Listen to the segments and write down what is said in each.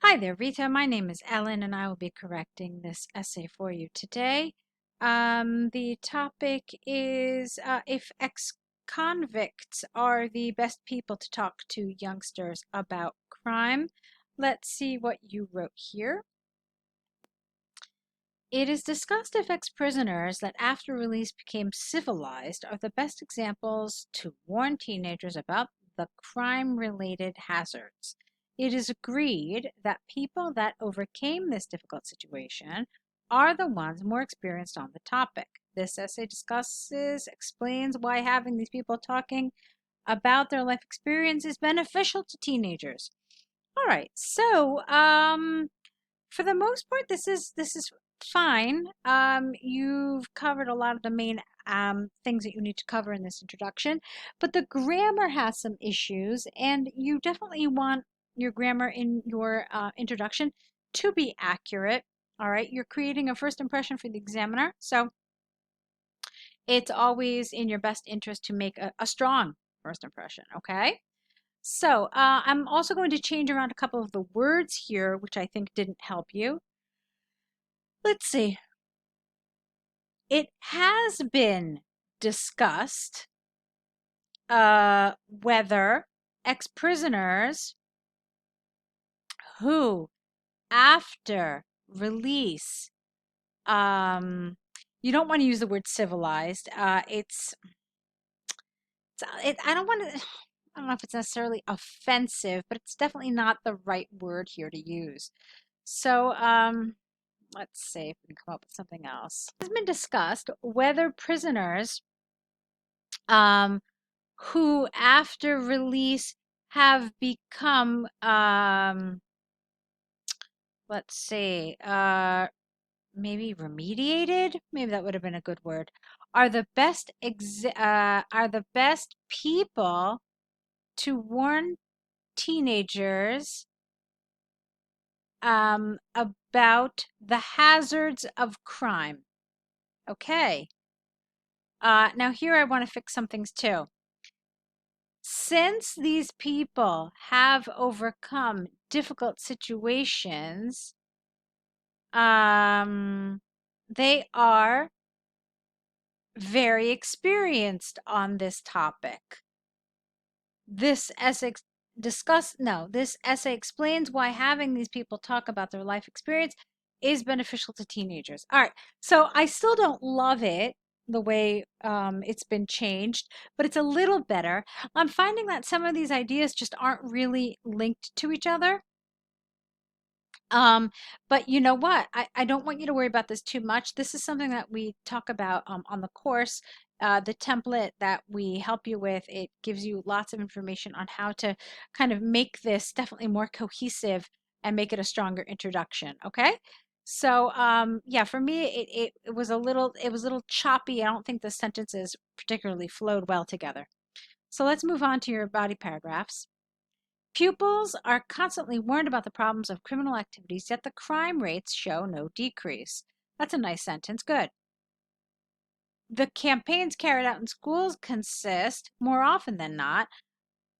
Hi there, Rita. My name is Ellen, and I will be correcting this essay for you today. The topic is if ex-convicts are the best people to talk to youngsters about crime. Let's see what you wrote here. It is discussed if ex-prisoners that after release became civilized are the best examples to warn teenagers about the crime-related hazards. It is agreed that people that overcame this difficult situation are the ones more experienced on the topic. This essay explains why having these people talking about their life experience is beneficial to teenagers. All right, so for the most part, this is fine. You've covered a lot of the main things that you need to cover in this introduction, but the grammar has some issues, and you definitely want your grammar in your introduction to be accurate. All right, you're creating a first impression for the examiner, so it's always in your best interest to make a strong first impression, okay? So I'm also going to change around a couple of the words here, which I think didn't help you. Let's see. It has been discussed whether ex-prisoners who, after release, you don't want to use the word civilized. I don't want to. I don't know if it's necessarily offensive, but it's definitely not the right word here to use. So, let's see if we can come up with something else. It has been discussed whether prisoners who after release have become let's see, maybe remediated, maybe that would have been a good word, are the best people to warn teenagers about the hazards of crime. Okay. Now here I want to fix some things too. Since these people have overcome difficult situations, they are very experienced on this topic. This essay this essay explains why having these people talk about their life experience is beneficial to teenagers. All right, so I still don't love it the way it's been changed, but it's a little better. I'm finding that some of these ideas just aren't really linked to each other. But you know what? I don't want you to worry about this too much. This is something that we talk about on the course. The template that we help you with, it gives you lots of information on how to kind of make this definitely more cohesive and make it a stronger introduction. Okay? So yeah, for me it was a little choppy. I don't think the sentences particularly flowed well together. So let's move on to your body paragraphs. Pupils are constantly warned about the problems of criminal activities, yet the crime rates show no decrease. That's a nice sentence. Good. The campaigns carried out in schools consist, more often than not,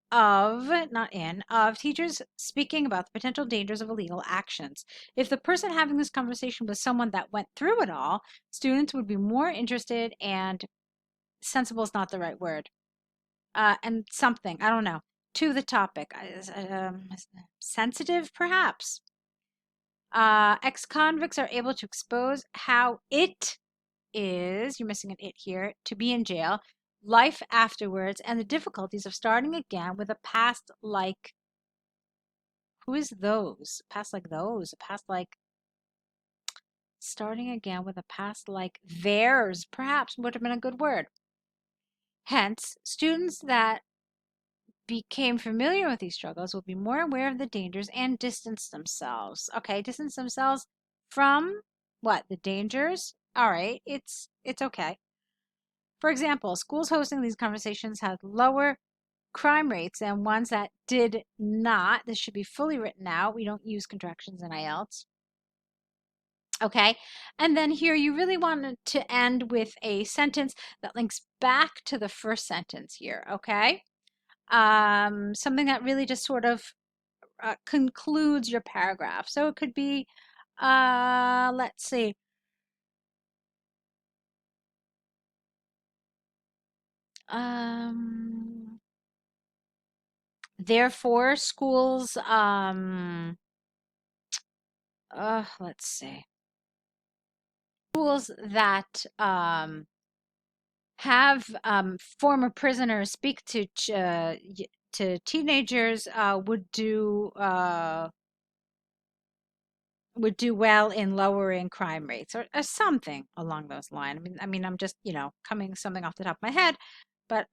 of teachers speaking about the potential dangers of illegal actions. If the person having this conversation was someone that went through it all, students would be more interested, and sensible is not the right word. And something, I don't know, to the topic. Sensitive, perhaps. Ex-convicts are able to expose how it is, you're missing an it here, to be in jail, life afterwards, and the difficulties of starting again with a past like, who is those? Past like those, a past like, starting again with a past like theirs, perhaps would have been a good word. Hence, students that became familiar with these struggles will be more aware of the dangers and distance themselves. Okay, distance themselves from what? The dangers? All right, it's okay. For example, schools hosting these conversations had lower crime rates than ones that did not. This should be fully written out. We don't use contractions in IELTS. Okay, and then here you really wanted to end with a sentence that links back to the first sentence here, okay? Something that really just sort of concludes your paragraph. So it could be, let's see. Um, Therefore, schools, let's see, schools that have former prisoners speak to teenagers would do well in lowering crime rates or something along those lines. I mean, I'm just coming something off the top of my head, but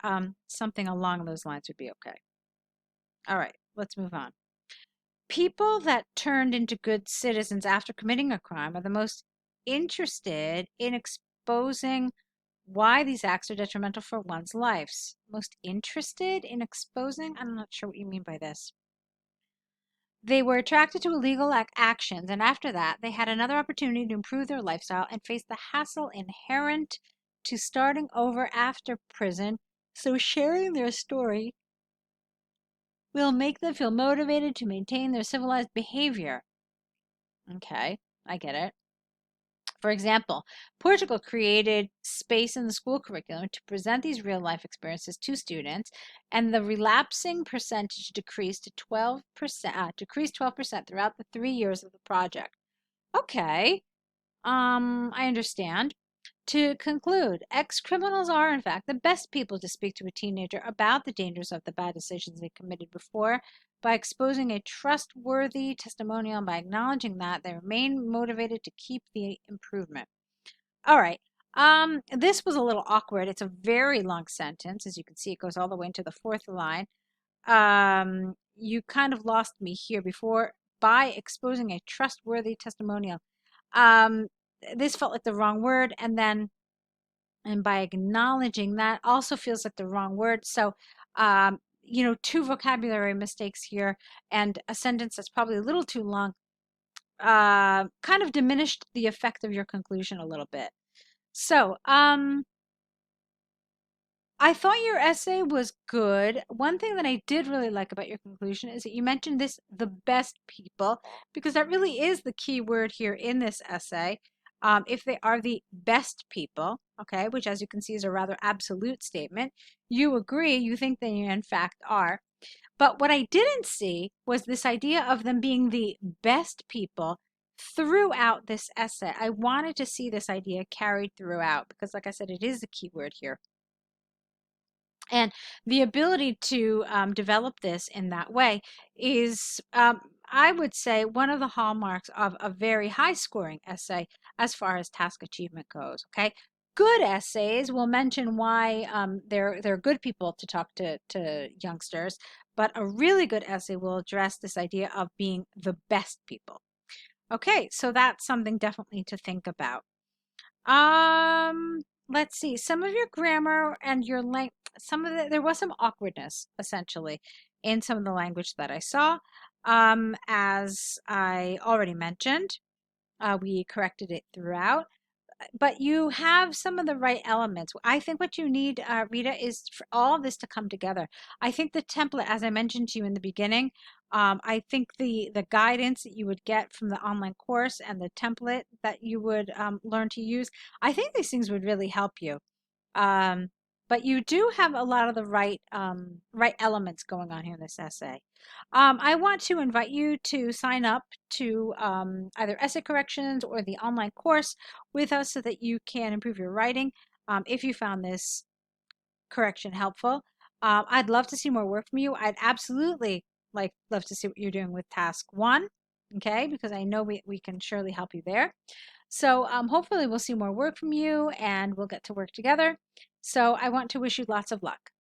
something along those lines would be okay. All right, let's move on. People that turned into good citizens after committing a crime are the most interested in exposing why these acts are detrimental for one's lives. Most interested in exposing? I'm not sure what you mean by this. They were attracted to illegal actions, and after that, they had another opportunity to improve their lifestyle and face the hassle inherent to starting over after prison. So, sharing their story will make them feel motivated to maintain their civilized behavior. Okay, I get it. For example, Portugal created space in the school curriculum to present these real life experiences to students, and the relapsing percentage decreased to 12%, decreased 12% throughout the 3 years of the project. Okay, I understand. To conclude, ex-criminals are, in fact, the best people to speak to a teenager about the dangers of the bad decisions they committed before by exposing a trustworthy testimonial and by acknowledging that they remain motivated to keep the improvement. All right. This was a little awkward. It's a very long sentence. As you can see, it goes all the way into the fourth line. You kind of lost me here before by exposing a trustworthy testimonial. Um, this felt like the wrong word, and by acknowledging that also feels like the wrong word. So, two vocabulary mistakes here, and a sentence that's probably a little too long, kind of diminished the effect of your conclusion a little bit. So, I thought your essay was good. One thing that I did really like about your conclusion is that you mentioned this, the best people, because that really is the key word here in this essay. If they are the best people, okay, which as you can see is a rather absolute statement, you agree, you think they in fact are. But what I didn't see was this idea of them being the best people throughout this essay. I wanted to see this idea carried throughout because, like I said, it is a key word here. And the ability to develop this in that way is, I would say, one of the hallmarks of a very high scoring essay as far as task achievement goes. Okay. Good essays will mention why they're good people to talk to youngsters, but a really good essay will address this idea of being the best people. Okay, so that's something definitely to think about. Let's see. Some of your grammar and your length, there was some awkwardness essentially in some of the language that I saw. As I already mentioned, we corrected it throughout, but you have some of the right elements. I think what you need, Rita, is for all of this to come together. I think the template, as I mentioned to you in the beginning, I think the guidance that you would get from the online course and the template that you would learn to use, I think these things would really help you. Um, but you do have a lot of the right elements going on here in this essay. I want to invite you to sign up to either essay corrections or the online course with us so that you can improve your writing. If you found this correction helpful, I'd love to see more work from you. I'd absolutely love to see what you're doing with task one, okay? Because I know we can surely help you there. So hopefully we'll see more work from you and we'll get to work together. So I want to wish you lots of luck.